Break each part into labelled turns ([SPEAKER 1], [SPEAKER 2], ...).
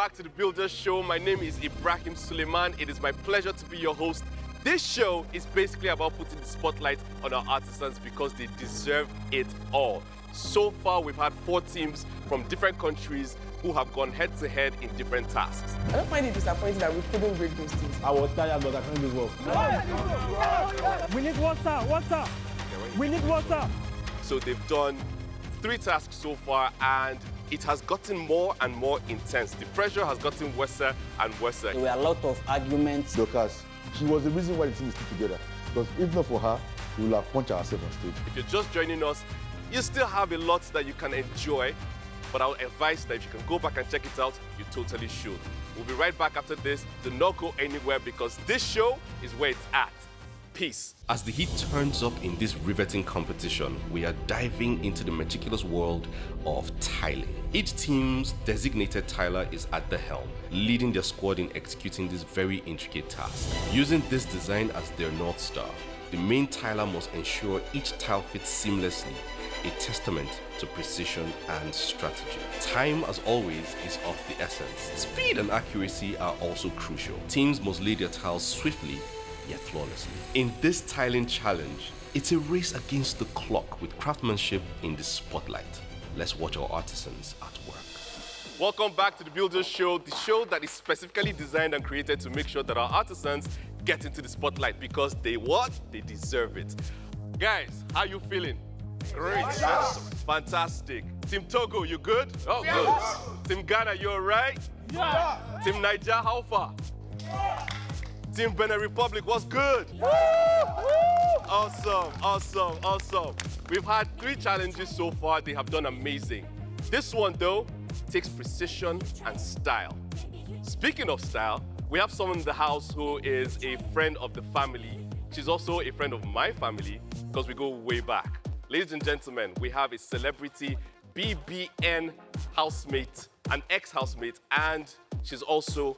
[SPEAKER 1] back to the Builders Show. My name is Ibrahim Suleiman. It is my pleasure to be your host. This show is basically about putting the spotlight on our artisans because they deserve it all. So far, we've had 4 teams from different countries who have gone head-to-head in different tasks.
[SPEAKER 2] I don't find it disappointing that we couldn't break those things.
[SPEAKER 3] I was tired, but I can't give up.
[SPEAKER 4] We need water. We need water.
[SPEAKER 1] So they've done 3 tasks so far, and it has gotten more and more intense. The pressure has gotten worse and worse.
[SPEAKER 5] There were a lot of arguments.
[SPEAKER 3] Dorcas, she was the reason why the team is still together. Because if not for her, we will have punched ourselves on stage.
[SPEAKER 1] If you're just joining us, you still have a lot that you can enjoy, but I would advise that if you can go back and check it out, you totally should. We'll be right back after this. Do not go anywhere because this show is where it's at. Peace. As the heat turns up in this riveting competition, we are diving into the meticulous world of tiling. Each team's designated tiler is at the helm, leading their squad in executing this very intricate task. Using this design as their North Star, the main tiler must ensure each tile fits seamlessly, a testament to precision and strategy. Time, as always, is of the essence. Speed and accuracy are also crucial. Teams must lay their tiles swiftly yet flawlessly. In this tiling challenge, it's a race against the clock with craftsmanship in the spotlight. Let's watch our artisans at work. Welcome back to the Builders Show, the show that is specifically designed and created to make sure that our artisans get into the spotlight because they what? They deserve it. Guys, how you feeling? Great. Fantastic. Team Togo, you good? Oh, good. Team Ghana, you all right?
[SPEAKER 4] Yeah.
[SPEAKER 1] Team Niger, how far? Team Benin Republic, what's good? Awesome. We've had 3 challenges so far. They have done amazing. This one, though, takes precision and style. Speaking of style, we have someone in the house who is a friend of the family. She's also a friend of my family because we go way back. Ladies and gentlemen, we have a celebrity BBN housemate, an ex-housemate, and she's also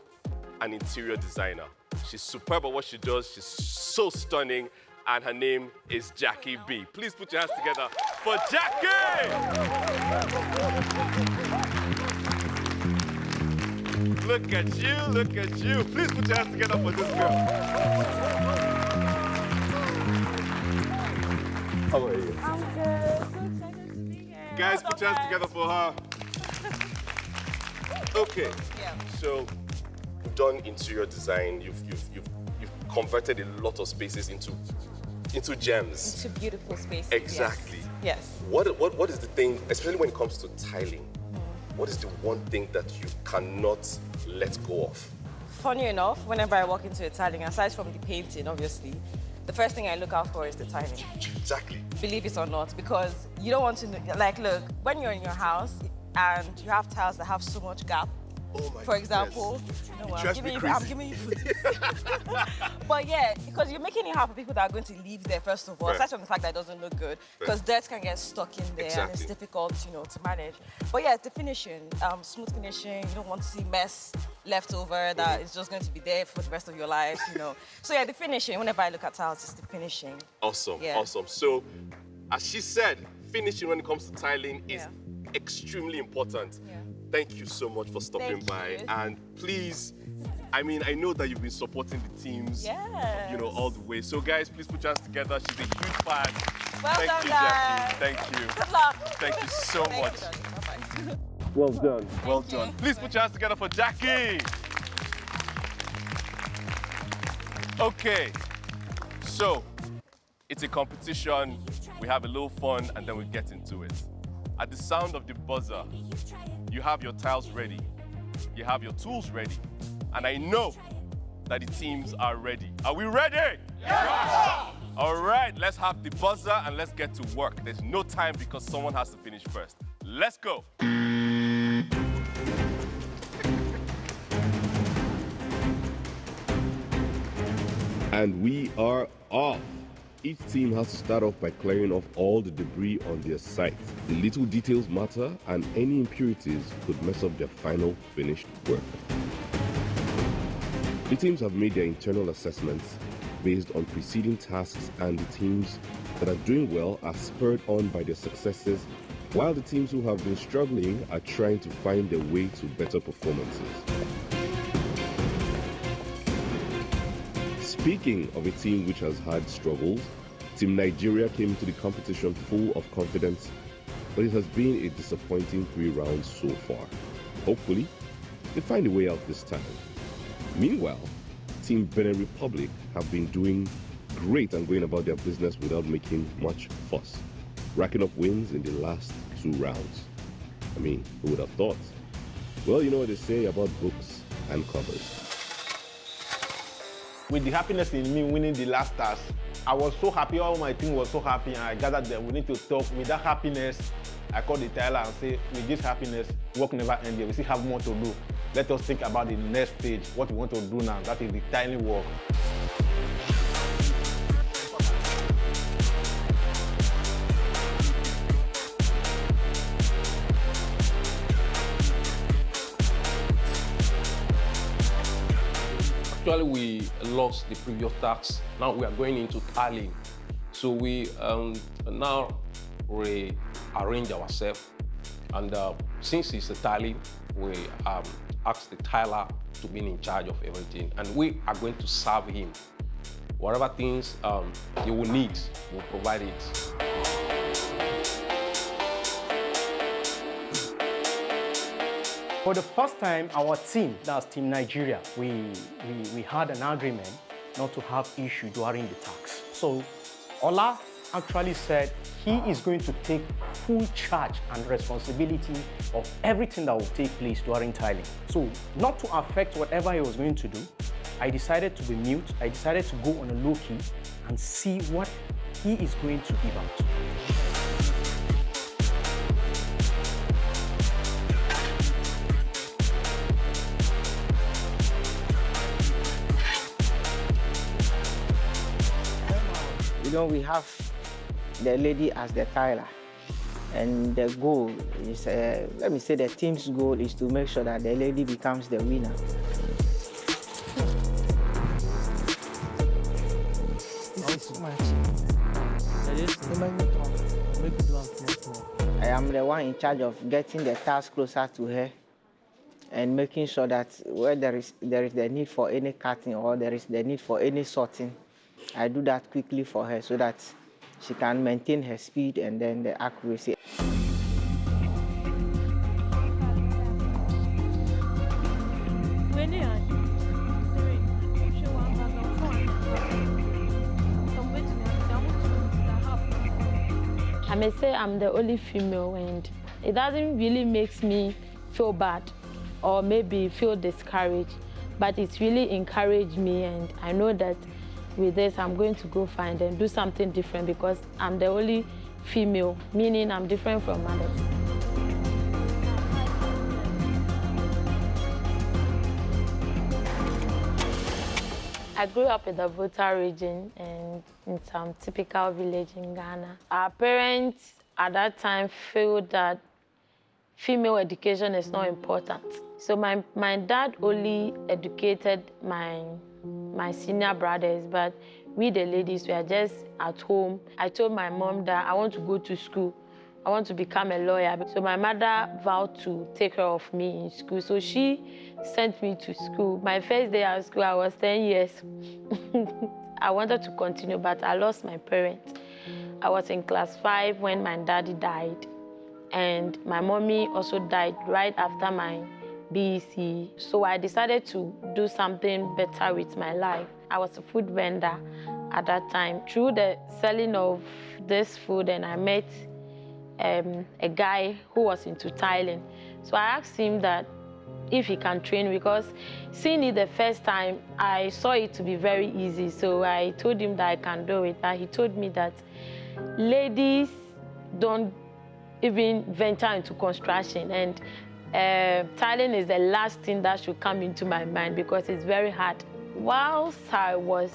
[SPEAKER 1] an interior designer. She's superb at what she does. She's so stunning, and her name is Jackie B. Please put your hands together for Jackie! Look at you. Please put your hands together for this girl.
[SPEAKER 3] How are you?
[SPEAKER 6] I'm good. So excited to be here.
[SPEAKER 1] Guys, put your hands together for her. Okay.
[SPEAKER 6] Yeah.
[SPEAKER 1] So, you've done interior design. You've converted a lot of spaces into gems.
[SPEAKER 6] Into beautiful spaces.
[SPEAKER 1] Exactly.
[SPEAKER 6] Yes.
[SPEAKER 1] What is the thing, especially when it comes to tiling? What is the one thing that you cannot let go of?
[SPEAKER 6] Funny enough, whenever I walk into a tiling, aside from the painting, obviously, the first thing I look out for is the tiling.
[SPEAKER 1] Exactly.
[SPEAKER 6] Believe it or not, because you don't want to, like, look, when you're in your house and you have tiles that have so much gap,
[SPEAKER 1] Oh my
[SPEAKER 6] for example, you know what, I'm giving you food. But yeah, because you're making it hard for people that are going to live there, first of all,
[SPEAKER 1] Right.
[SPEAKER 6] aside from the fact that it doesn't look good, because dirt can get stuck in there and it's
[SPEAKER 1] Exactly.
[SPEAKER 6] difficult, to manage. But yeah, the finishing, smooth finishing, you don't want to see mess left over that is just going to be there for the rest of your life, So yeah, the finishing, whenever I look at tiles, it's the finishing.
[SPEAKER 1] Awesome,
[SPEAKER 6] Yeah.
[SPEAKER 1] awesome. So, as she said, finishing when it comes to tiling is
[SPEAKER 6] Yeah.
[SPEAKER 1] extremely important.
[SPEAKER 6] Yeah.
[SPEAKER 1] Thank you so much for stopping
[SPEAKER 6] Thank
[SPEAKER 1] by.
[SPEAKER 6] you.
[SPEAKER 1] And please, I know that you've been supporting the teams,
[SPEAKER 6] Yes.
[SPEAKER 1] all the way. So guys, please put your hands together. She's a huge fan.
[SPEAKER 6] Well
[SPEAKER 1] Thank
[SPEAKER 6] done,
[SPEAKER 1] you,
[SPEAKER 6] guys.
[SPEAKER 1] Jackie. Thank you.
[SPEAKER 6] Good luck.
[SPEAKER 1] Thank you so
[SPEAKER 6] Thank
[SPEAKER 1] much.
[SPEAKER 6] you, darling. Bye-bye.
[SPEAKER 3] Well done.
[SPEAKER 1] Well
[SPEAKER 6] Thank you.
[SPEAKER 1] done. Please put your hands together for Jackie. Okay, so it's a competition. We have a little fun and then we get into it. At the sound of the buzzer, you have your tiles ready, you have your tools ready, and I know that the teams are ready. Are we ready? Yes! All right, let's have the buzzer and let's get to work. There's no time because someone has to finish first. Let's go.
[SPEAKER 7] And we are off. Each team has to start off by clearing off all the debris on their site. The little details matter, and any impurities could mess up their final finished work. The teams have made their internal assessments based on preceding tasks, and the teams that are doing well are spurred on by their successes while the teams who have been struggling are trying to find their way to better performances. Speaking of a team which has had struggles, Team Nigeria came into the competition full of confidence, but it has been a disappointing 3 rounds so far. Hopefully, they find a way out this time. Meanwhile, Team Benin Republic have been doing great and going about their business without making much fuss, racking up wins in the last 2 rounds. I mean, who would have thought? Well, you know what they say about books and covers.
[SPEAKER 8] With the happiness in me winning the last task, I was so happy, all my team was so happy, and I gathered that we need to talk. With that happiness, I called the tailor and say, with this happiness, work never ends here. We still have more to do. Let us think about the next stage, what we want to do now. That is the tiny work.
[SPEAKER 9] Actually, we lost the previous task. Now we are going into tiling. So we now rearrange ourselves. And since it's a tiling, we ask the tiler to be in charge of everything. And we are going to serve him. Whatever things he will need, we'll provide it.
[SPEAKER 4] For the first time, our team, that's Team Nigeria, we had an agreement not to have issue during the task. So Ola actually said he is going to take full charge and responsibility of everything that will take place during tiling. So not to affect whatever he was going to do, I decided to be mute. I decided to go on a low key and see what he is going to give out.
[SPEAKER 5] You know, we have the lady as the tiler, and the goal is, let me say the team's goal is to make sure that the lady becomes the winner. I am the one in charge of getting the task closer to her and making sure that where there is the need for any cutting or there is the need for any sorting, I do that quickly for her so that she can maintain her speed and then the accuracy.
[SPEAKER 10] I may say I'm the only female, and it doesn't really make me feel bad or maybe feel discouraged, but it's really encouraged me, and I know that with this, I'm going to go find and do something different because I'm the only female, meaning I'm different from others. I grew up in the Volta region and in some typical village in Ghana. Our parents at that time feel that female education is not important. So my dad only educated my senior brothers, but we the ladies were just at home. I told my mom that I want to go to school. I want to become a lawyer. So my mother vowed to take care of me in school. So she sent me to school. My first day at school, I was 10 years. I wanted to continue, but I lost my parents. I was in class 5 when my daddy died. And my mommy also died right after my BEC. So I decided to do something better with my life. I was a food vendor at that time. Through the selling of this food, and I met a guy who was into tiling. So I asked him that if he can train, because seeing it the first time, I saw it to be very easy. So I told him that I can do it. But he told me that ladies don't even venture into construction, and tiling is the last thing that should come into my mind because it's very hard. Whilst I was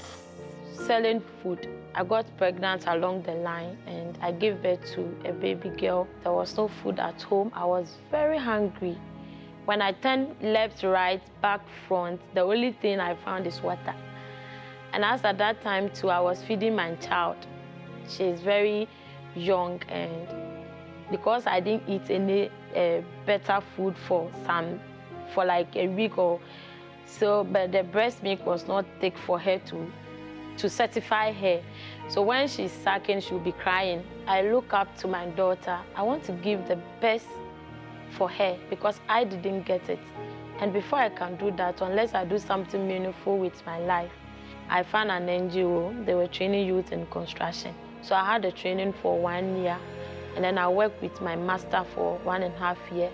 [SPEAKER 10] selling food, I got pregnant along the line and I gave birth to a baby girl. There was no food at home. I was very hungry. When I turned left, right, back, front, the only thing I found is water. And as at that time too, I was feeding my child. She's very young, and because I didn't eat any better food for like a week or so, but the breast milk was not thick for her to certify her. So when she's sucking, she'll be crying. I look up to my daughter. I want to give the best for her because I didn't get it. And before I can do that, unless I do something meaningful with my life, I found an NGO. They were training youth in construction. So I had the training for 1 year, and then I worked with my master for 1.5 years.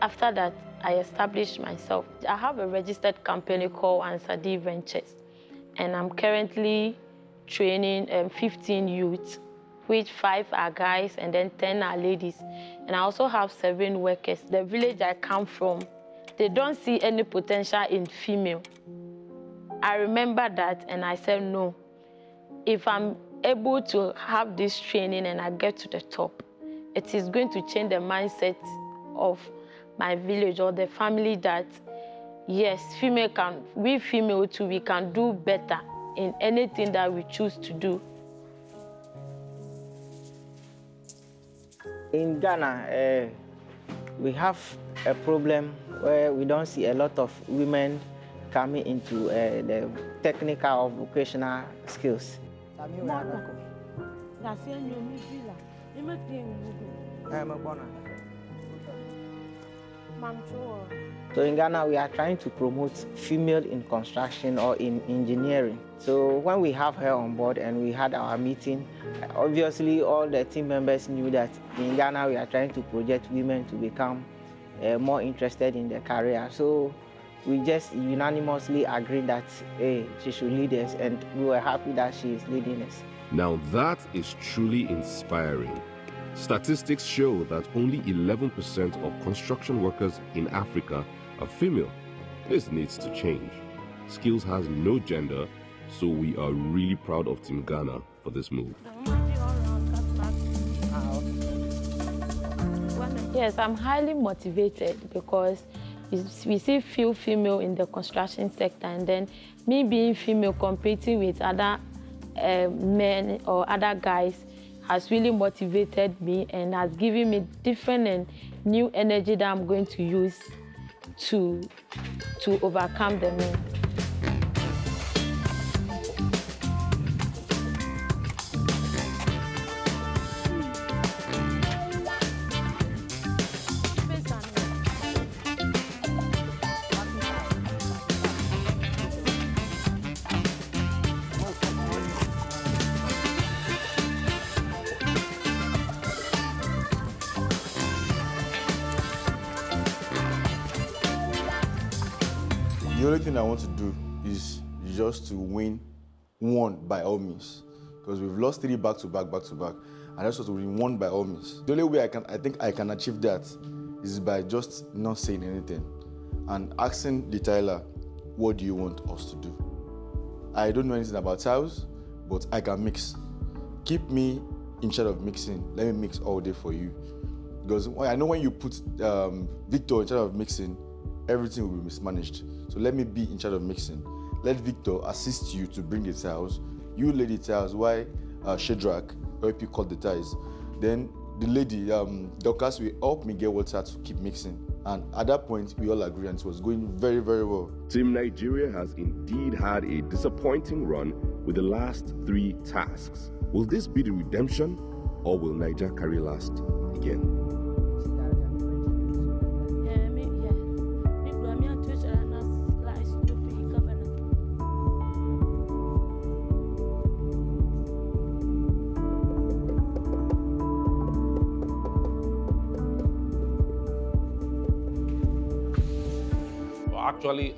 [SPEAKER 10] After that, I established myself. I have a registered company called Ansadi Ventures, and I'm currently training 15 youths, which 5 are guys and then 10 are ladies. And I also have 7 workers. The village I come from, they don't see any potential in female. I remember that and I said, no, if I'm able to have this training and I get to the top, it is going to change the mindset of my village or the family that, yes, we female too, we can do better in anything that we choose to do.
[SPEAKER 5] In Ghana, we have a problem where we don't see a lot of women coming into the technical or vocational skills. So in Ghana, we are trying to promote female in construction or in engineering. So when we have her on board and we had our meeting, obviously all the team members knew that in Ghana, we are trying to project women to become more interested in their career. So we just unanimously agreed that she should lead us, and we were happy that she is leading us.
[SPEAKER 7] Now that is truly inspiring. Statistics show that only 11% of construction workers in Africa are female. This needs to change. Skills has no gender, so we are really proud of Team Ghana for this move.
[SPEAKER 10] Yes, I'm highly motivated because we see few female in the construction sector, and then me being female competing with other men or other guys has really motivated me and has given me different and new energy that I'm going to use to overcome the men.
[SPEAKER 3] The only thing I want to do is just to win one by all means, because we've lost 3 back-to-back. I just want to win one by all means. The only way I think I can achieve that is by just not saying anything and asking the Tyler, what do you want us to do? I don't know anything about tiles, but I can mix. Keep me in charge of mixing. Let me mix all day for you. Because I know when you put Victor in charge of mixing, everything will be mismanaged. So let me be in charge of mixing. Let Victor assist you to bring the tiles. You lay the tiles while Shadrach help you cut the ties. Then the lady, Dorcas, will help me get water to keep mixing. And at that point, we all agree, and it was going very, very well.
[SPEAKER 7] Team Nigeria has indeed had a disappointing run with the last 3 tasks. Will this be the redemption, or will Niger carry last again?
[SPEAKER 9] Actually,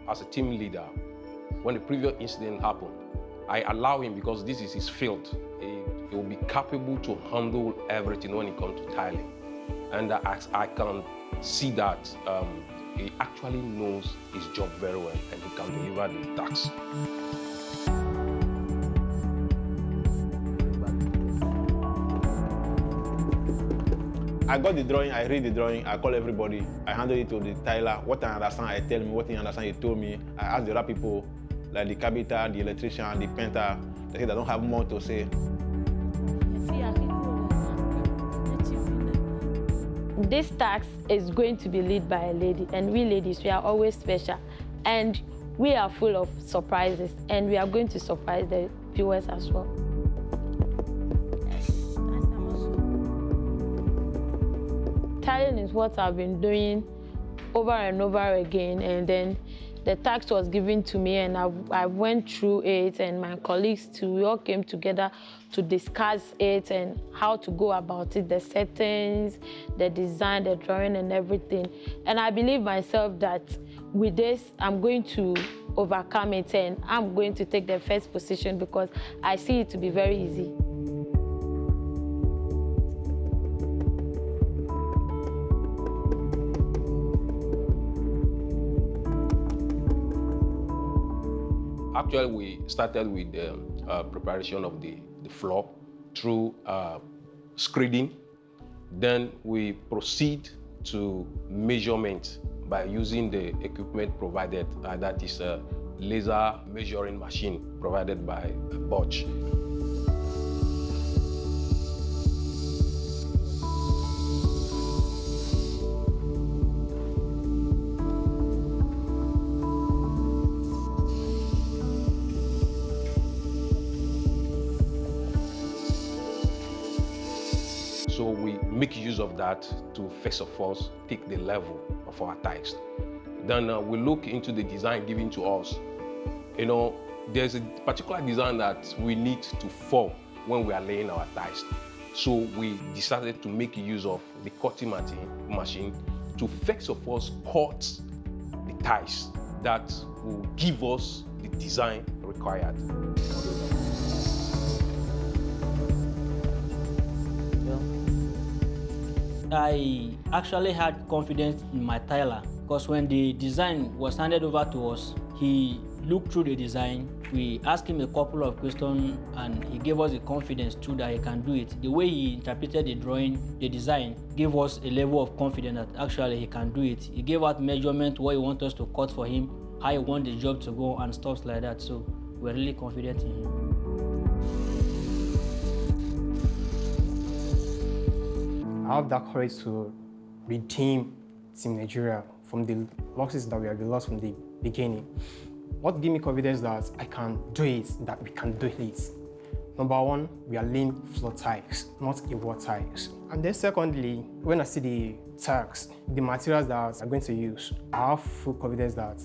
[SPEAKER 9] as a team leader, when the previous incident happened, I allow him, because this is his field, he will be capable to handle everything when it comes to tiling. And I can see that he actually knows his job very well and he can deliver the task.
[SPEAKER 8] I got the drawing, I read the drawing, I call everybody, I handle it to the Tyler. What I understand, I tell me. What he understand, he told me. I ask the other people, like the carpenter, the electrician, the painter. They say they don't have more to say.
[SPEAKER 10] this task is going to be led by a lady, and we ladies, we are always special, and we are full of surprises, and we are going to surprise the viewers as well. Tiling is what I've been doing over and over again, and then the task was given to me, and I went through it, and my colleagues too, we all came together to discuss it and how to go about it, the settings, the design, the drawing, and everything. And I believe myself that with this, I'm going to overcome it, and I'm going to take the first position because I see it to be very easy.
[SPEAKER 9] Actually, we started with the preparation of the floor through screeding. Then we proceed to measurement by using the equipment provided. That is a laser measuring machine provided by Bosch. So we make use of that to first of all take the level of our tiles. Then we look into the design given to us. You know, there's a particular design that we need to form when we are laying our tiles. So we decided to make use of the cutting machine to first of all cut the tiles that will give us the design required.
[SPEAKER 11] I actually had confidence in my tiler because when the design was handed over to us, he looked through the design. We asked him a couple of questions and he gave us the confidence too that he can do it. The way he interpreted the drawing, the design, gave us a level of confidence that actually he can do it. He gave out measurement, what he wants us to cut for him, how he wants the job to go and stuff like that. So we're really confident in him.
[SPEAKER 4] I have that courage to redeem Team Nigeria from the losses that we have lost from the beginning. What gave me confidence that I can do it, that we can do it? Number one, we are laying floor tiles, not a wall tiles. And then secondly, when I see the tags, the materials that I'm going to use, I have full confidence that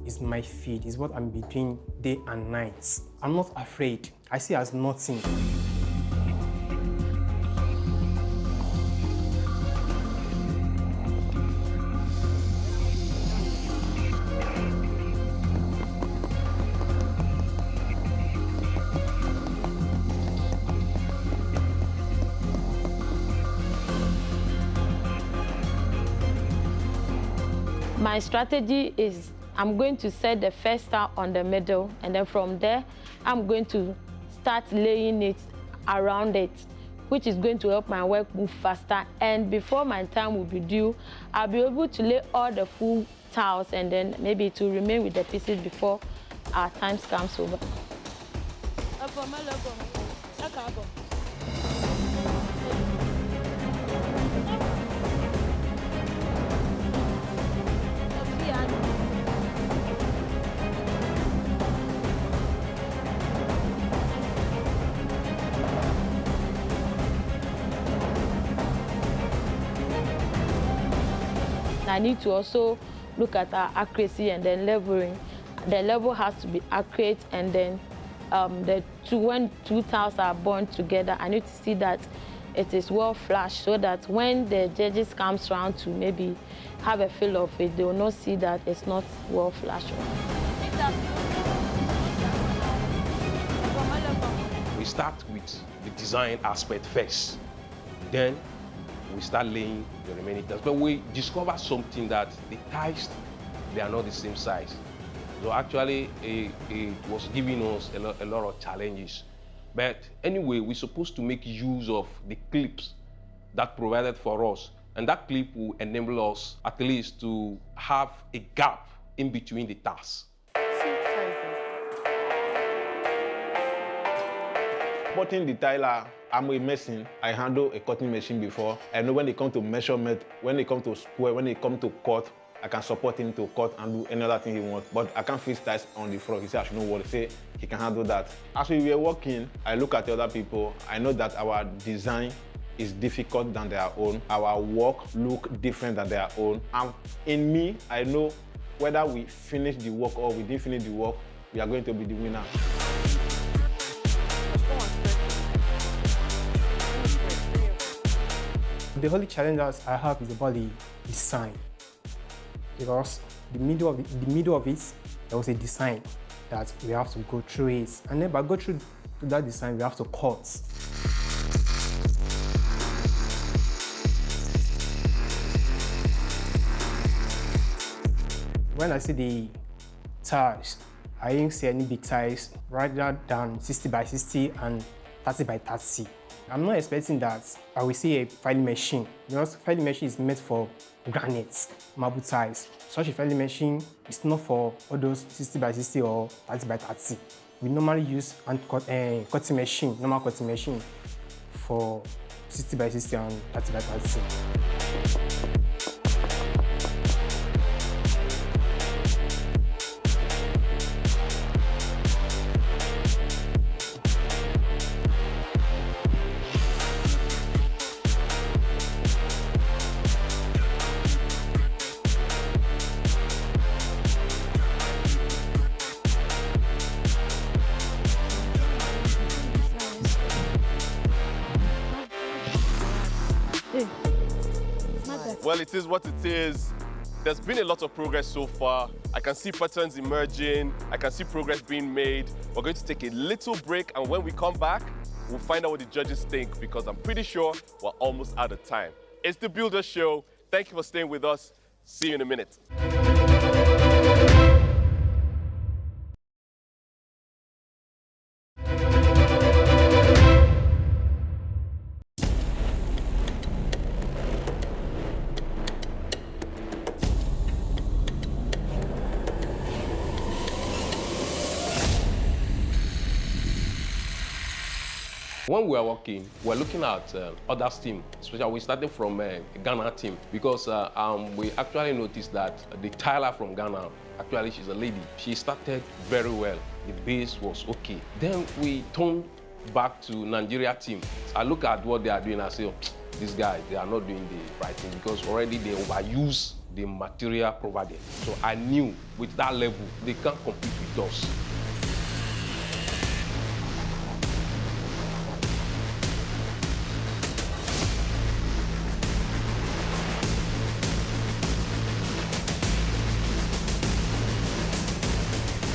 [SPEAKER 4] it's my feed, it's what I'm doing day and night. I'm not afraid. I see it as nothing.
[SPEAKER 10] My strategy is I'm going to set the first star on the middle, and then from there, I'm going to start laying it around it, which is going to help my work move faster. And before my time will be due, I'll be able to lay all the full tiles, and then maybe it will remain with the pieces before our time comes over. I need to also look at our accuracy and then leveling. The level has to be accurate, and then when two tiles are bound together, I need to see that it is well flashed so that when the judges comes around to maybe have a feel of it, they will not see that it's not well flashed.
[SPEAKER 9] We start with the design aspect first. Then we start laying the remaining tiles. But we discover something that the tiles, they are not the same size. So actually, it was giving us a lot of challenges. But anyway, we're supposed to make use of the clips that provided for us. And that clip will enable us at least to have a gap in between the tasks.
[SPEAKER 8] Supporting the tiler, I'm a mason. I handle a cutting machine before. I know when it comes to measurement, when it comes to square, when it comes to cut, I can support him to cut and do any other thing he wants. But I can't fix ties on the floor. He said I should know what to say. He can handle that. As we were working, I look at the other people. I know that our design is difficult than their own. Our work look different than their own. And in me, I know whether we finish the work or we didn't finish the work, we are going to be the winner.
[SPEAKER 4] The only challenge I have is about the design, because the middle of it, there was a design that we have to go through it, and then by go through that design, we have to cut. When I see the tiles, I didn't see any big tiles rather than 60 by 60 and 30 by 30. I'm not expecting that I will see a filing machine, because filing machine is meant for granite, marble tiles. Such a filing machine is not for all those 60 by 60 or 30 by 30. We normally use cutting machine, normal cutting machine for 60 by 60 and 30 by 30.
[SPEAKER 1] Well, it is what it is. There's been a lot of progress so far. I can see patterns emerging. I can see progress being made. We're going to take a little break, and when we come back, we'll find out what the judges think, because I'm pretty sure we're almost out of time. It's the Builder Show. Thank you for staying with us. See you in a minute.
[SPEAKER 9] When we are working, we're looking at other team, especially we started from Ghana team, because we actually noticed that the tiler from Ghana, actually she's a lady, she started very well. The base was okay. Then we turned back to Nigeria team. I look at what they are doing, I say, oh, these guys, they are not doing the right thing, because already they overuse the material provided. So I knew with that level, they can't compete with us.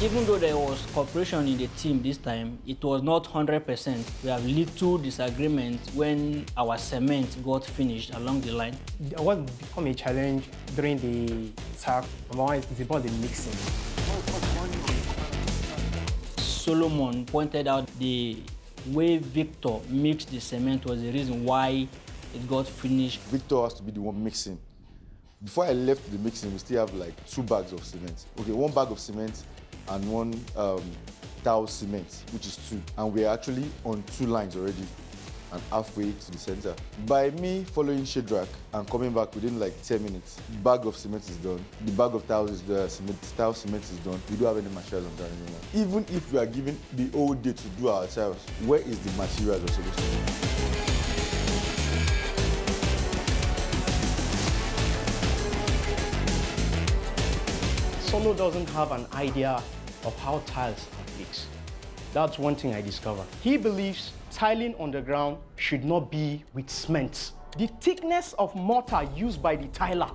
[SPEAKER 11] Even though there was cooperation in the team this time, it was not 100%. We have little disagreement when our cement got finished along the line.
[SPEAKER 4] What became a challenge during the task, number one, is about the mixing.
[SPEAKER 11] Solomon pointed out the way Victor mixed the cement was the reason why it got finished.
[SPEAKER 3] Victor has to be the one mixing. Before I left the mixing, we still have like 2 bags of cement. Okay, 1 bag of cement and 1 towel cement, which is 2. And we're actually on 2 lines already and halfway to the center. By me following Shadrach and coming back within like 10 minutes, bag of cement is done. The bag of towels is done, towel cement is done. We don't have any materials on that anymore. Even if we are given the whole day to do our tiles, where is the material we're supposed to do?
[SPEAKER 4] Solo doesn't have an idea of how tiles are mixed. That's one thing I discovered. He believes tiling on the ground should not be with cement. The thickness of mortar used by the tiler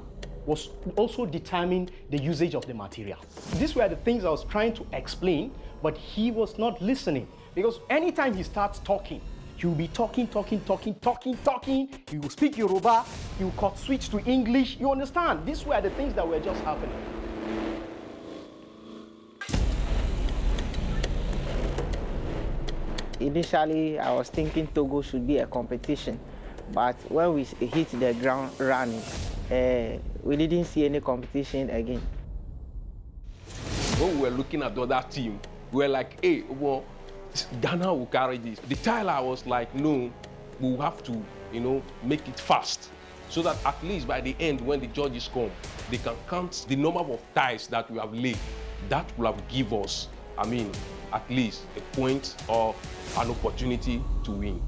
[SPEAKER 4] was also determining the usage of the material. These were the things I was trying to explain, but he was not listening, because anytime he starts talking, he will be talking. He will speak Yoruba, he will switch to English. You understand? These were the things that were just happening.
[SPEAKER 5] Initially, I was thinking Togo should be a competition, but when we hit the ground running, we didn't see any competition again.
[SPEAKER 9] When we were looking at the other team, we were like, hey, well, Ghana will carry this. The tiler was like, no, we will have to, make it fast. So that at least by the end, when the judges come, they can count the number of tiles that we have laid. That will have give us, at least a point or an opportunity to win.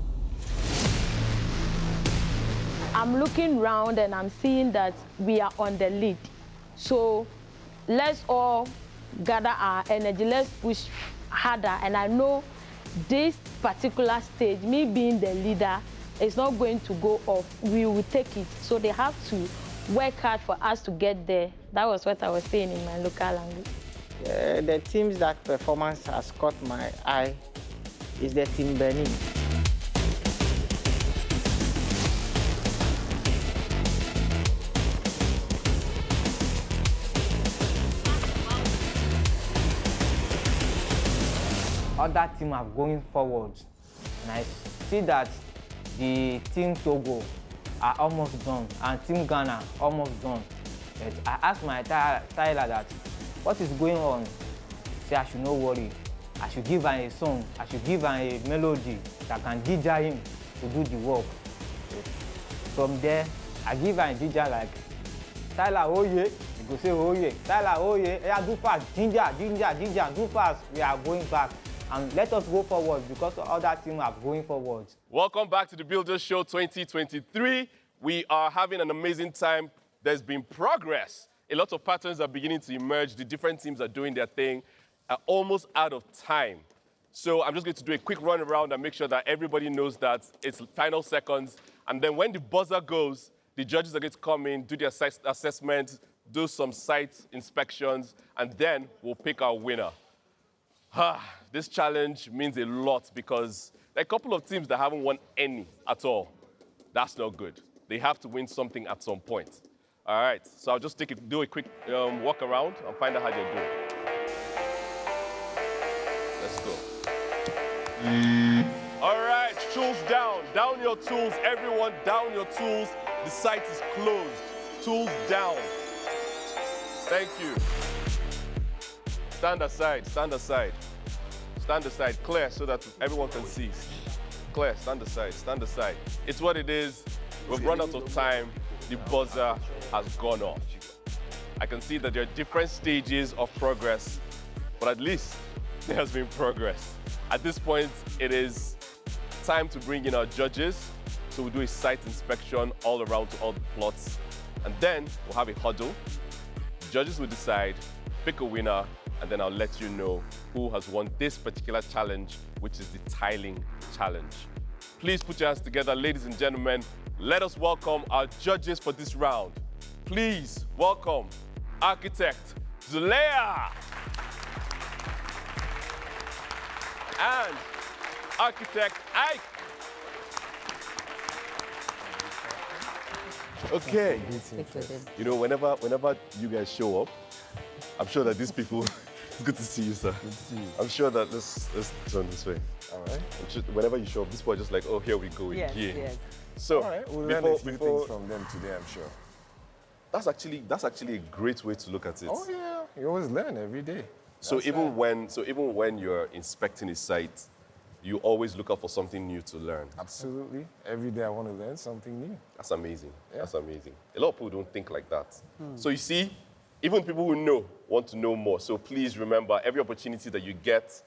[SPEAKER 10] I'm looking round and I'm seeing that we are on the lead. So let's all gather our energy, let's push harder. And I know this particular stage, me being the leader, is not going to go off. We will take it. So they have to work hard for us to get there. That was what I was saying in my local language.
[SPEAKER 5] The teams that performance has caught my eye is the team Benin. Other teams are going forward, and I see that the team Togo are almost done, and team Ghana almost done. But I asked my Tyler that, what is going on? Say I should not worry. I should give her a song. I should give her a melody that can ginger him to do the work. From there, I give her a ginger like, Tyler, oh yeah. You go say, oh yeah. Tyler, oh yeah. Yeah, do fast. Ginger, do fast. We are going back. And let us go forward because the other team are going forward.
[SPEAKER 1] Welcome back to the Builders Show 2023. We are having an amazing time. There's been progress. A lot of patterns are beginning to emerge. The different teams are doing their thing. Are almost out of time. So I'm just going to do a quick run around and make sure that everybody knows that it's final seconds. And then when the buzzer goes, the judges are going to come in, do their site assessment, do some site inspections, and then we'll pick our winner. This challenge means a lot because there are a couple of teams that haven't won any at all. That's not good. They have to win something at some point. All right, so I'll just do a quick walk around and find out how they're doing. Let's go. All right, tools down. Down your tools, everyone, down your tools. The site is closed. Tools down. Thank you. Stand aside, stand aside. Stand aside, clear so that everyone can see. Clear, stand aside, stand aside. It's what it is. We've run out of time. The buzzer has gone off. I can see that there are different stages of progress, but at least there has been progress. At this point, it is time to bring in our judges. So we'll do a site inspection all around to all the plots. And then we'll have a huddle. The judges will decide, pick a winner, and then I'll let you know who has won this particular challenge, which is the tiling challenge. Please put your hands together, ladies and gentlemen. Let us welcome our judges for this round. Please welcome architect Zulea and architect Ike. Okay. You know, whenever you guys show up, I'm sure that these people, it's good to see you, sir. Good to see you. I'm sure that let's turn this way. All right. Whenever you show up, this boy just like, oh, here we go again. Yes. So,
[SPEAKER 12] all right. We'll learn a few things from them today, I'm sure.
[SPEAKER 1] That's actually a great way to look at it.
[SPEAKER 12] Oh yeah, you always learn every day.
[SPEAKER 1] So even when you're inspecting a site, you always look out for something new to learn.
[SPEAKER 12] Absolutely. Every day I want to learn something new.
[SPEAKER 1] That's amazing. Yeah. That's amazing. A lot of people don't think like that. So you see, even people who know want to know more. So please remember, every opportunity that you get,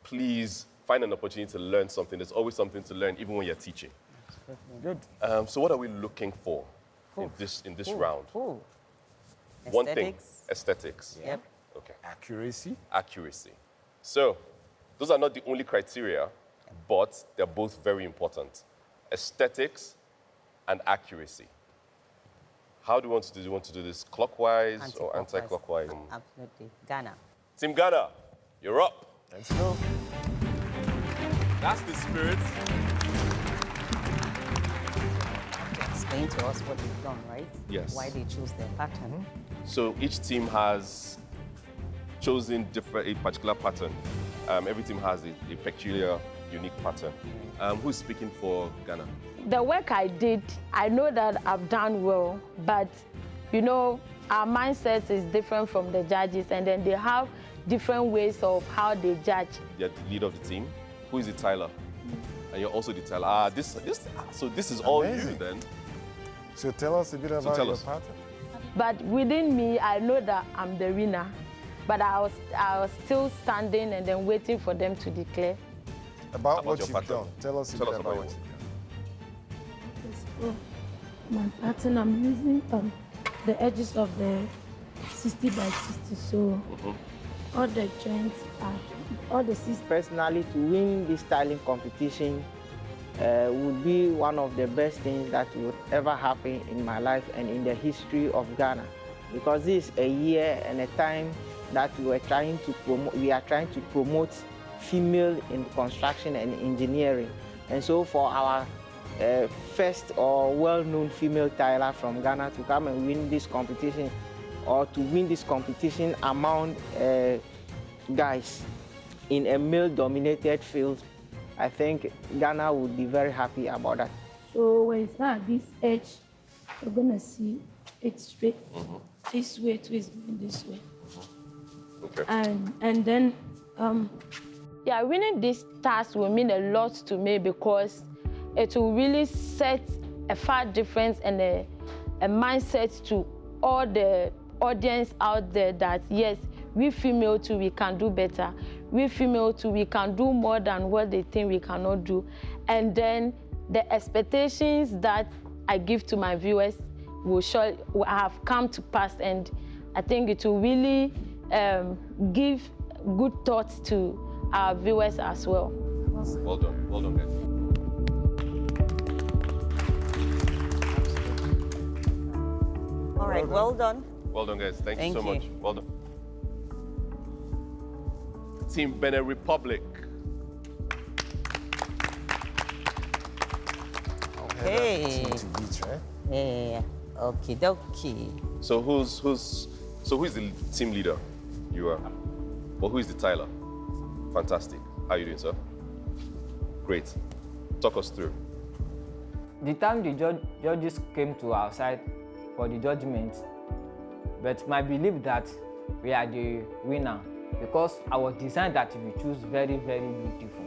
[SPEAKER 1] please find an opportunity to learn something. There's always something to learn, even when you're teaching.
[SPEAKER 12] Good.
[SPEAKER 1] So what are we looking for in this round? One thing, aesthetics.
[SPEAKER 12] Yep.
[SPEAKER 1] Okay.
[SPEAKER 12] Accuracy.
[SPEAKER 1] So those are not the only criteria, but they're both very important. Aesthetics and accuracy. How do you want to do? Do you want to do this clockwise or anti-clockwise?
[SPEAKER 13] Absolutely. Ghana.
[SPEAKER 1] Team Ghana, you're up.
[SPEAKER 12] Let's go.
[SPEAKER 1] That's the spirit.
[SPEAKER 13] Explain to us what they've done, right?
[SPEAKER 1] Yes.
[SPEAKER 13] Why they chose their pattern.
[SPEAKER 1] So each team has chosen a particular pattern. Every team has a peculiar, unique pattern. Who's speaking for Ghana?
[SPEAKER 10] The work I did, I know that I've done well, but you know, our mindset is different from the judges, and then they have different ways of how they judge.
[SPEAKER 1] You're the leader of the team. Who is the tiler? And you're also the tiler. So this is all you then.
[SPEAKER 12] So tell us a bit about your pattern.
[SPEAKER 10] But within me, I know that I'm the winner. But I was still standing and then waiting for them to declare.
[SPEAKER 12] About what you've done. Tell us a bit about what you've done.
[SPEAKER 14] My pattern, I'm using the edges of the 60 by 60. So all the joints are, all the 60.
[SPEAKER 5] Personally, to win this styling competition would be one of the best things that would ever happen in my life and in the history of Ghana. Because this is a year and a time that we are trying to promote female in construction and engineering. And so for our first or well-known female tiler from Ghana to come and win this competition, or to win this competition among guys in a male-dominated field, I think Ghana would be very happy about that.
[SPEAKER 14] So when you start at this edge, you're gonna see it straight this way, twist going this way.
[SPEAKER 1] Okay.
[SPEAKER 14] And then
[SPEAKER 10] yeah, winning this task will mean a lot to me because it will really set a far difference and a mindset to all the audience out there that yes, we female too, we can do better. We female too, we can do more than what they think we cannot do. And then the expectations that I give to my viewers will have come to pass, and I think it will really give good thoughts to our viewers as well.
[SPEAKER 1] Well done guys.
[SPEAKER 13] All right, well done.
[SPEAKER 1] Well done guys, thank you so
[SPEAKER 13] Thank
[SPEAKER 1] much. Well done. Team Benin Republic.
[SPEAKER 13] Okay.
[SPEAKER 12] Team to beat, right?
[SPEAKER 13] Yeah. Okay, dokie.
[SPEAKER 1] So who is the team leader? You are. Well, who is the tiler? Fantastic. How are you doing, sir? Great. Talk us through.
[SPEAKER 15] The time the judges came to our side for the judgment, but my belief that we are the winner because our design that we choose very, very beautiful.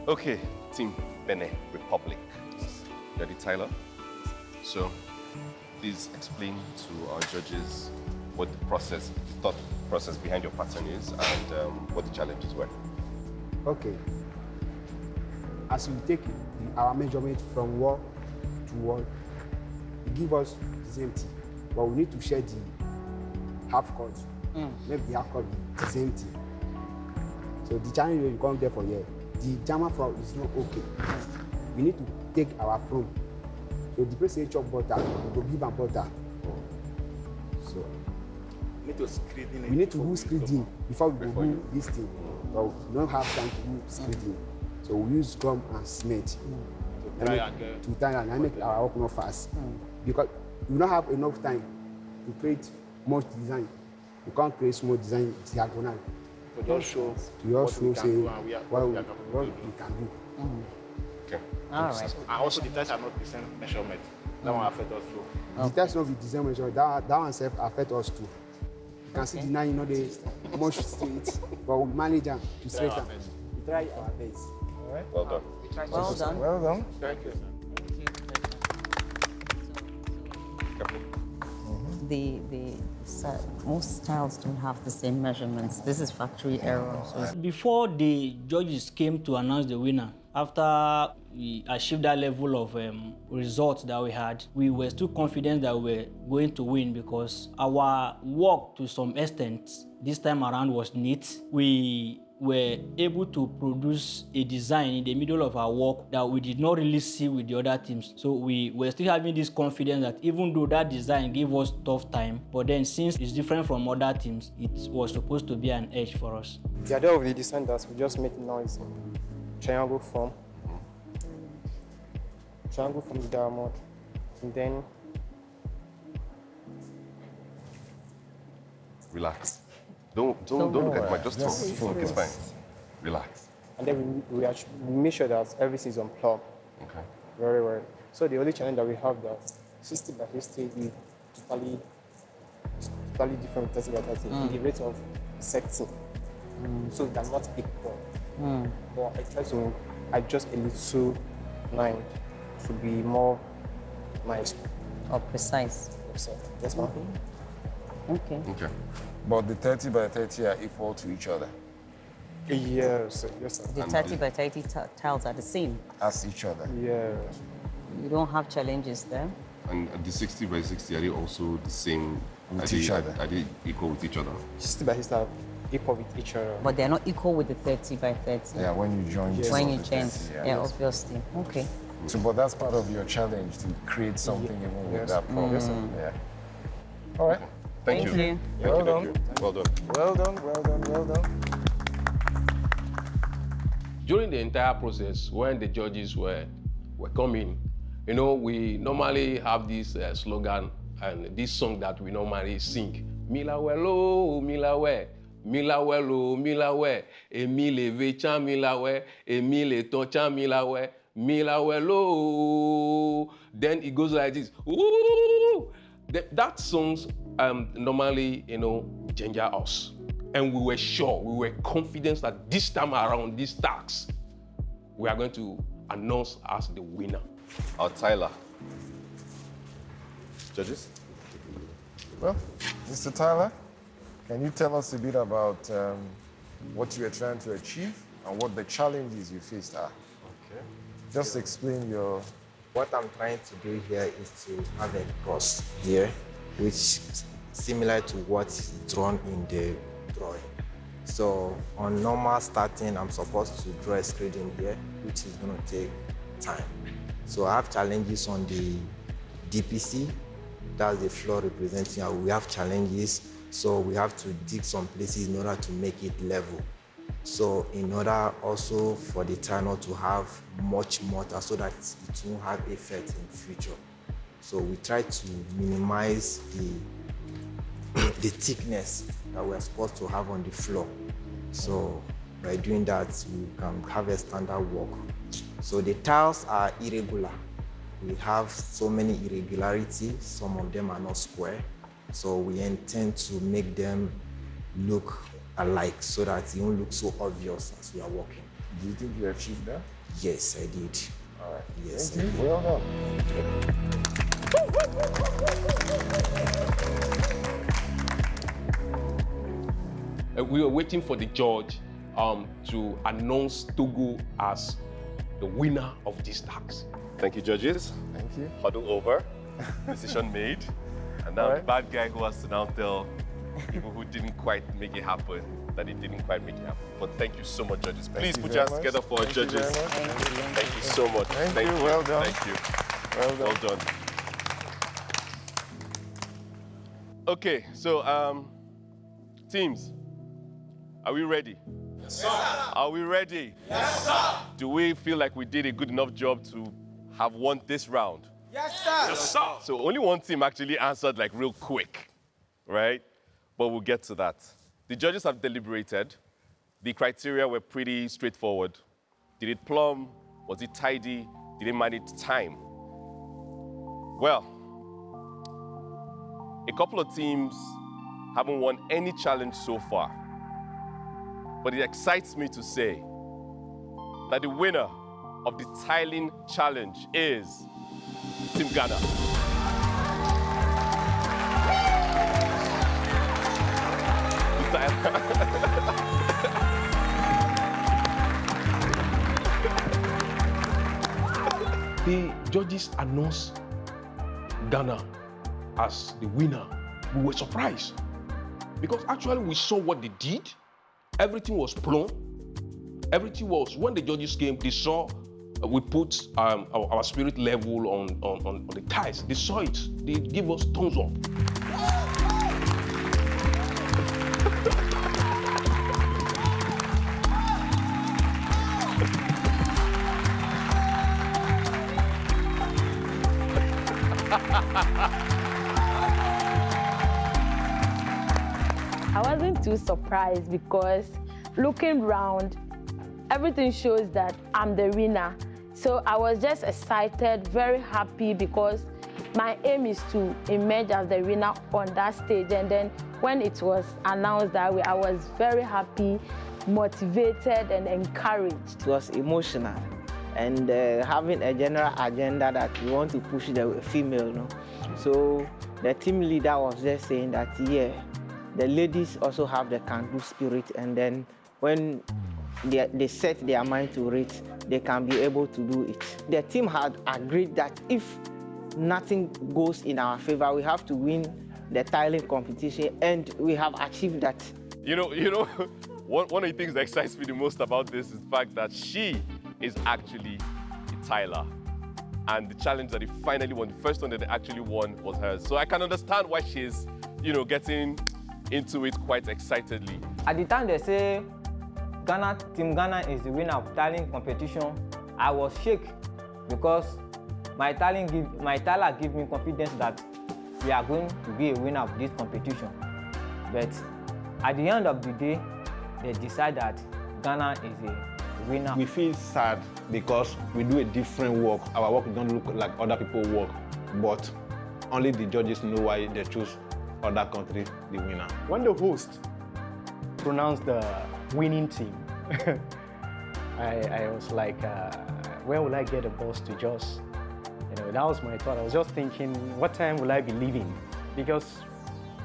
[SPEAKER 1] Okay, Team Benin Republic. You're the tiler. So please explain to our judges what the thought process behind your pattern is and what the challenges were.
[SPEAKER 16] Okay. As we take our measurement from wall to wall, it gives us the same thing, but we need to share the half cut. Maybe the half cut be the same thing. So the challenge will come there for here. The jammer floor is not okay. We need to take our probe. So the place say chop butter, we go give am butter. So we need to do screeding before we go do this thing. But we don't have time to do screeding. So we use gum and cement to try and make our work not fast. Because we don't have enough time to create much design. We can't create small design diagonal.
[SPEAKER 8] To just show
[SPEAKER 16] what we can do.
[SPEAKER 1] Okay.
[SPEAKER 13] All right.
[SPEAKER 8] And also the test are not the same measurement. That one affect us too.
[SPEAKER 16] The test not be the same measurement. That one self affect us too. You can see the nine, the much straight, but we manage them to straighten. We try our best.
[SPEAKER 12] All right.
[SPEAKER 1] Well done.
[SPEAKER 13] Well done.
[SPEAKER 12] Well done.
[SPEAKER 8] Thank you.
[SPEAKER 13] Most styles don't have the same measurements. This is factory error. So
[SPEAKER 11] Before the judges came to announce the winner, after we achieved that level of results that we had, we were still confident that we were going to win because our work to some extent this time around was neat. We were able to produce a design in the middle of our work that we did not really see with the other teams. So we were still having this confidence that even though that design gave us tough time, but then since it's different from other teams, it was supposed to be an edge for us.
[SPEAKER 17] The idea of the design that we just make noise in triangle form. Triangle from the diamond, and then
[SPEAKER 1] Relax. Don't look at my just talk. It's fine. Relax.
[SPEAKER 17] And then we make sure that everything is on plug.
[SPEAKER 1] Okay.
[SPEAKER 17] Very well. So the only challenge that we have that 60 by 60 is totally different with 30 by 30 in the rate of secting. So it cannot pick point. But I try to adjust a little line to be more nice.
[SPEAKER 13] Or precise.
[SPEAKER 17] Yes, ma'am.
[SPEAKER 13] Okay.
[SPEAKER 12] Okay. But the 30 by 30 are equal to each other?
[SPEAKER 17] Yes, yes, sir.
[SPEAKER 13] The 30 by 30 tiles are the same.
[SPEAKER 12] As each other?
[SPEAKER 17] Yeah.
[SPEAKER 13] You don't have challenges there.
[SPEAKER 7] And the 60 by 60, are they also the same?
[SPEAKER 12] With each other?
[SPEAKER 7] Are they equal with each other?
[SPEAKER 17] 60 by 60 are equal with each other.
[SPEAKER 13] But they're not equal with the 30 by 30.
[SPEAKER 12] Yeah, when you join.
[SPEAKER 17] Yes.
[SPEAKER 13] When you
[SPEAKER 12] the
[SPEAKER 13] join,
[SPEAKER 12] 30,
[SPEAKER 13] yeah,
[SPEAKER 12] yes.
[SPEAKER 13] obviously. Okay.
[SPEAKER 12] So, but that's part of your challenge to create something even with
[SPEAKER 17] Yes.
[SPEAKER 12] that problem.
[SPEAKER 17] Yes, sir.
[SPEAKER 12] Yeah. All right.
[SPEAKER 7] Thank you.
[SPEAKER 13] you.
[SPEAKER 12] Well done.
[SPEAKER 7] Well done.
[SPEAKER 12] Well done. Well done. Well done.
[SPEAKER 9] During the entire process, when the judges were coming, you know, we normally have this slogan and this song that we normally sing. Milawelo, milawe, milawelo, milawe, emile vecha milawe, emile tocha milawe, milawelo. Then it goes like this. Ooh! That songs normally, you know, ginger us. And we were sure, we were confident that this time around, this task, we are going to announce as the winner.
[SPEAKER 1] Our Tyler. Judges?
[SPEAKER 12] Well, Mr. Tyler, can you tell us a bit about what you are trying to achieve and what the challenges you faced are?
[SPEAKER 18] Okay.
[SPEAKER 12] Just explain your...
[SPEAKER 18] What I'm trying to do here is to have a cross here, which is similar to what's drawn in the drawing. So on normal starting, I'm supposed to draw a screen here, which is going to take time. So I have challenges on the DPC, that's the floor representing, and we have challenges, so we have to dig some places in order to make it level. So in order also for the tile not to have much mortar so that it won't have effect in future. So we try to minimize the thickness that we're supposed to have on the floor. So by doing that, we can have a standard work. So the tiles are irregular. We have so many irregularities. Some of them are not square. So we intend to make them look alike so that it won't look so obvious as we are working.
[SPEAKER 12] Do you think you achieved that?
[SPEAKER 18] Yes, I did.
[SPEAKER 12] All right.
[SPEAKER 18] Yes.
[SPEAKER 12] Thank you. Well done.
[SPEAKER 9] We were waiting for the judge to announce Togo as the winner of this task.
[SPEAKER 1] Thank you, judges.
[SPEAKER 12] Thank you.
[SPEAKER 1] Huddle over. Decision made. And now the bad guy who has to now tell people who didn't quite make it happen that it didn't quite make it happen. But thank you so much, judges. Please put your hands together for our judges. Thank you so much.
[SPEAKER 12] Thank you. Well done.
[SPEAKER 1] Thank you.
[SPEAKER 12] Well
[SPEAKER 1] done. Okay, so teams, are we ready?
[SPEAKER 19] Yes, sir.
[SPEAKER 1] Are we ready?
[SPEAKER 19] Yes, sir.
[SPEAKER 1] Do we feel like we did a good enough job to have won this round?
[SPEAKER 19] Yes, sir.
[SPEAKER 1] Yes, sir. So only one team actually answered like real quick, right? But we'll get to that. The judges have deliberated. The criteria were pretty straightforward. Did it plumb? Was it tidy? Did it manage time? Well, a couple of teams haven't won any challenge so far. But it excites me to say that the winner of the tiling challenge is Team Ghana.
[SPEAKER 9] The judges announced Ghana as the winner. We were surprised because actually we saw what they did. Everything was plumb. Everything was, when the judges came, they saw we put our spirit level on the tiles. They saw it. They gave us thumbs up.
[SPEAKER 10] I wasn't too surprised because looking round, everything shows that I'm the winner. So I was just excited, very happy because my aim is to emerge as the winner on that stage. And then when it was announced that way, I was very happy motivated and encouraged.
[SPEAKER 5] It was emotional, and having a general agenda that we want to push the female. No? So the team leader was just saying that, yeah, the ladies also have the can-do spirit, and then when they set their mind to it, they can be able to do it. The team had agreed that if nothing goes in our favor, we have to win the tiling competition, and we have achieved that.
[SPEAKER 1] You know, one of the things that excites me the most about this is the fact that she is actually a tiler. And the challenge that they finally won, the first one that they actually won was hers. So I can understand why she's, getting into it quite excitedly.
[SPEAKER 15] At the time they say Team Ghana is the winner of tiling competition, I was shaken because my tiler gave me confidence that we are going to be a winner of this competition. But at the end of the day, they decide that Ghana is a winner.
[SPEAKER 8] We feel sad because we do a different work. Our work don't look like other people's work, but only the judges know why they choose other country the winner.
[SPEAKER 4] When the host pronounced the winning team, I was like, where will I get a bus to just, that was my thought. I was just thinking, what time will I be leaving? Because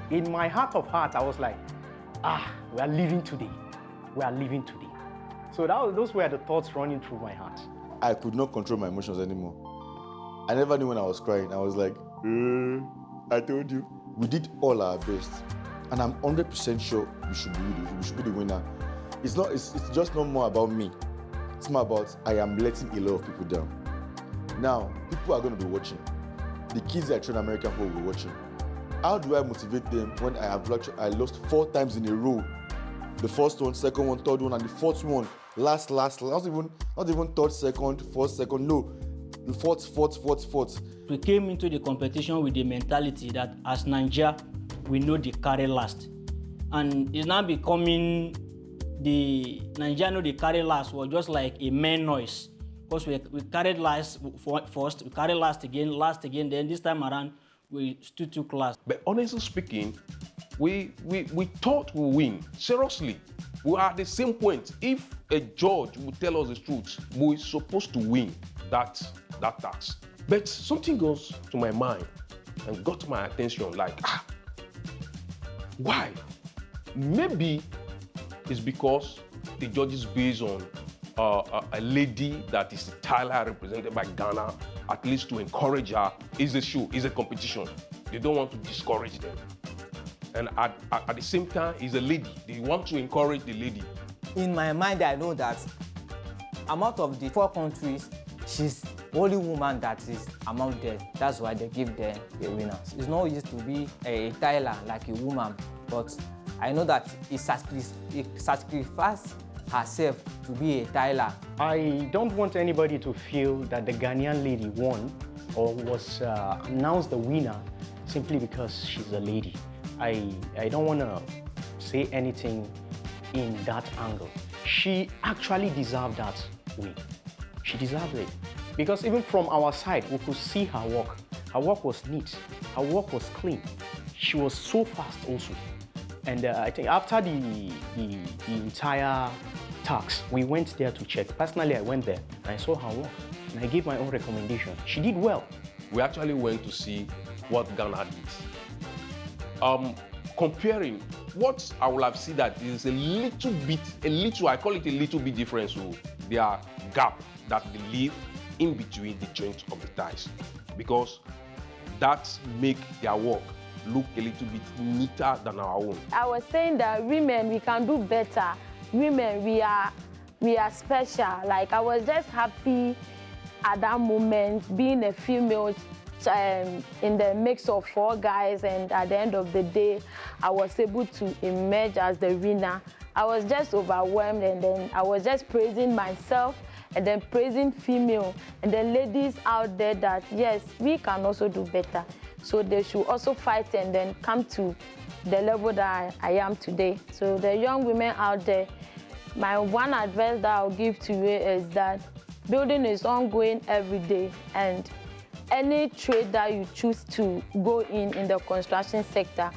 [SPEAKER 4] in my heart of hearts, I was like, we are leaving today. We are leaving today. So those were the thoughts running through my heart.
[SPEAKER 3] I could not control my emotions anymore. I never knew when I was crying. I was like, I told you. We did all our best. And I'm 100% sure we should be the winner. It's just not more about me. It's more about I am letting a lot of people down. Now, people are going to be watching. The kids I train American football will be watching. How do I motivate them when I lost 4 times in a row? The first one, second one, third one, and the fourth one, last, not even third, second, fourth, second, no. The fourth.
[SPEAKER 11] We came into the competition with the mentality that as Nigeria, we know the carry last. And it's now becoming the Nigeria know the carry last was just like a main noise. Because we carried last first, we carried last again, then this time around, we stood to class.
[SPEAKER 9] But honestly speaking, we thought we'd win. Seriously, we are at the same point. If a judge would tell us the truth, we're supposed to win that tax. But something goes to my mind and got my attention like, why? Maybe it's because the judges based on a lady that is a tiler represented by Ghana, at least to encourage her. It's a show, it's a competition. They don't want to discourage them. And at the same time, it's a lady. They want to encourage the lady.
[SPEAKER 15] In my mind, I know that among of the 4 countries, she's the only woman that is among them. That's why they give them the winners. It's not easy to be a tiler like a woman, but I know that it sacrificed herself to be a tiler.
[SPEAKER 4] I don't want anybody to feel that the Ghanaian lady won or was announced the winner simply because she's a lady. I don't want to say anything in that angle. She actually deserved that win. She deserved it. Because even from our side, we could see her work. Her work was neat. Her work was clean. She was so fast also. And I think after the entire task, we went there to check. Personally, I went there and I saw her work. And I gave my own recommendation. She did well.
[SPEAKER 9] We actually went to see what Ghana did. Comparing what I will have seen that is I call it a little bit different. So there are gaps that they leave in between the joints of the ties, because that make their work look a little bit neater than our own.
[SPEAKER 10] I was saying that women, we can do better. Women, we are special. Like, I was just happy at that moment being a female in the mix of 4 guys, and at the end of the day, I was able to emerge as the winner. I was just overwhelmed, and then I was just praising myself and then praising female and then ladies out there that yes, we can also do better. So they should also fight and then come to the level that I am today. So the young women out there, my one advice that I'll give to you is that building is ongoing every day, and any trade that you choose to go in the construction sector,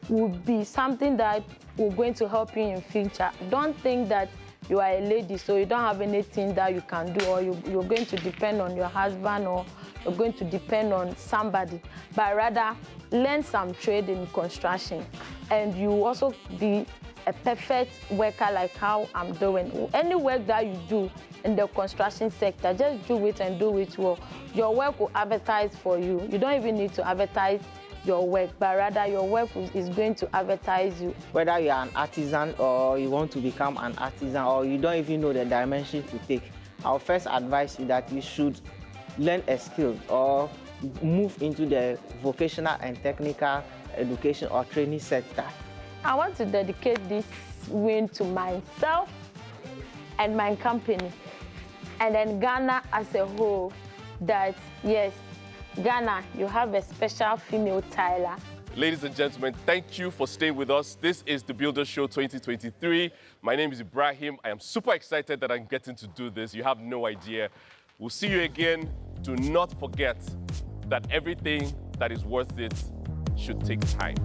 [SPEAKER 10] would be something that will going to help you in future. Don't think that you are a lady, so you don't have anything that you can do, or you're going to depend on your husband, or you're going to depend on somebody, but rather learn some trade in construction, and you also be a perfect worker like how I'm doing. Any work that you do in the construction sector, just do it and do it well. Your work will advertise for you. You don't even need to advertise your work, but rather your work is going to advertise you.
[SPEAKER 5] Whether you are an artisan or you want to become an artisan, or you don't even know the dimension to take, I'll first advise you that you should learn a skill or move into the vocational and technical education or training sector.
[SPEAKER 10] I want to dedicate this win to myself and my company, and then Ghana as a whole, that yes, Ghana, you have a special female tiler.
[SPEAKER 1] Ladies and gentlemen, thank you for staying with us. This is the Builder Show 2023. My name is Ibrahim. I am super excited that I'm getting to do this. You have no idea. We'll see you again. Do not forget that everything that is worth it should take time.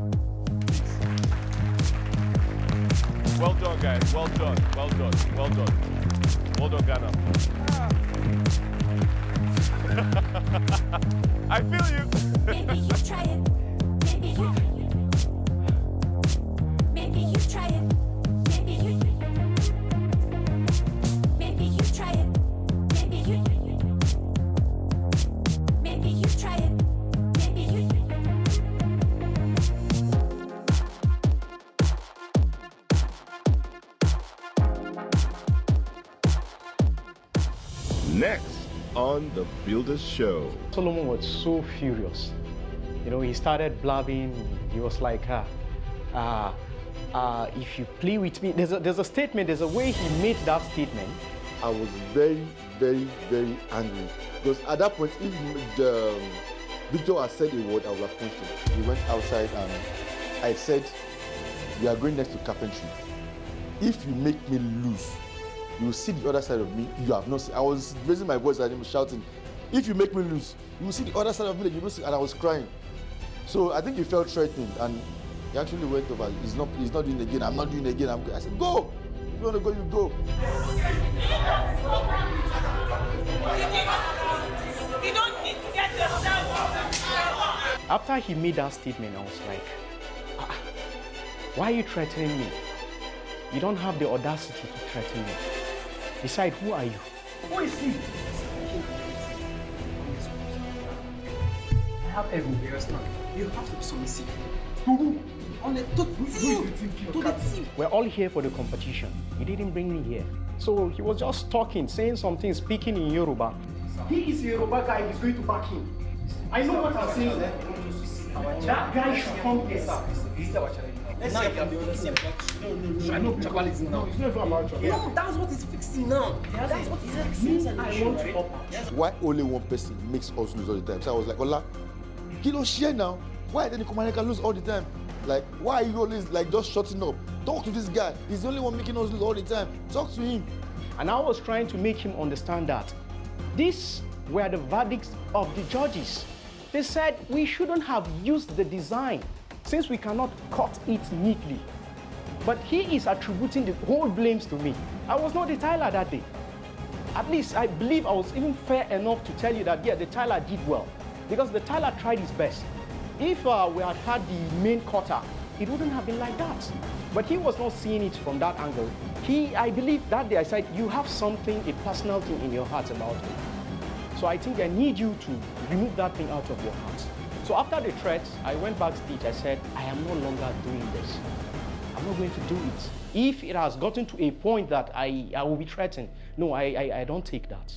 [SPEAKER 1] Well done, guys. Well done. Well done. Well done. Well done, Ghana. I feel you.
[SPEAKER 20] Maybe you try it. Maybe you. Maybe you try it. Maybe you. Maybe you try it. Maybe you. Maybe you try it. Maybe you.
[SPEAKER 7] Next on the Builder Show.
[SPEAKER 4] Solomon was so furious. You know, he started blabbing. He was like, if you play with me, there's a statement, there's a way he made that statement.
[SPEAKER 3] I was very, very, very angry. Because at that point, if Victor had said a word, I would have punched him. We went outside and I said, we are going next to carpentry. If you make me lose, you will see the other side of me you have not seen. I was raising my voice at him, shouting, if you make me lose, you will see the other side of me that you don't see, and I was crying. So I think he felt threatened, and he actually went over. He's not doing it again. I'm not doing it again. I said, go. If you want to go, you go.
[SPEAKER 20] You don't need to get yourself.
[SPEAKER 4] After he made that statement, I was like, why are you threatening me? You don't have the audacity to threaten me. Besides, who are you? Who is he?
[SPEAKER 21] I have every understand. You have to be submissive. To who? On the team.
[SPEAKER 4] We're all here for the competition. He didn't bring me here. So he was just talking, saying something, speaking in Yoruba. He is a Yoruba guy, he's going to back him. I know what I'm saying. That guy should come here.
[SPEAKER 21] Let's see from the other side. I know chocolate is now.
[SPEAKER 4] It's never about chocolate.
[SPEAKER 21] No, that's what is fixing now. That's what is fixing.
[SPEAKER 4] I want to up.
[SPEAKER 3] Why only one person makes us lose all the time? So I was like, Ola, you don't share now. Why then the commander can lose all the time? Like, why are you always like just shutting up? Talk to this guy. He's the only one making us lose all the time. Talk to him.
[SPEAKER 4] And I was trying to make him understand that these were the verdicts of the judges. They said we shouldn't have used the design since we cannot cut it neatly. But he is attributing the whole blames to me. I was not the tiler that day. At least I believe I was even fair enough to tell you that, yeah, the tiler did well, because the tiler tried his best. If we had had the main cutter, it wouldn't have been like that. But he was not seeing it from that angle. I believe that day I said, you have something, a personal thing in your heart about me. So I think I need you to remove that thing out of your heart. So after the threat, I went backstage. I said, I am no longer doing this. I'm not going to do it. If it has gotten to a point that I will be threatened, no, I don't take that.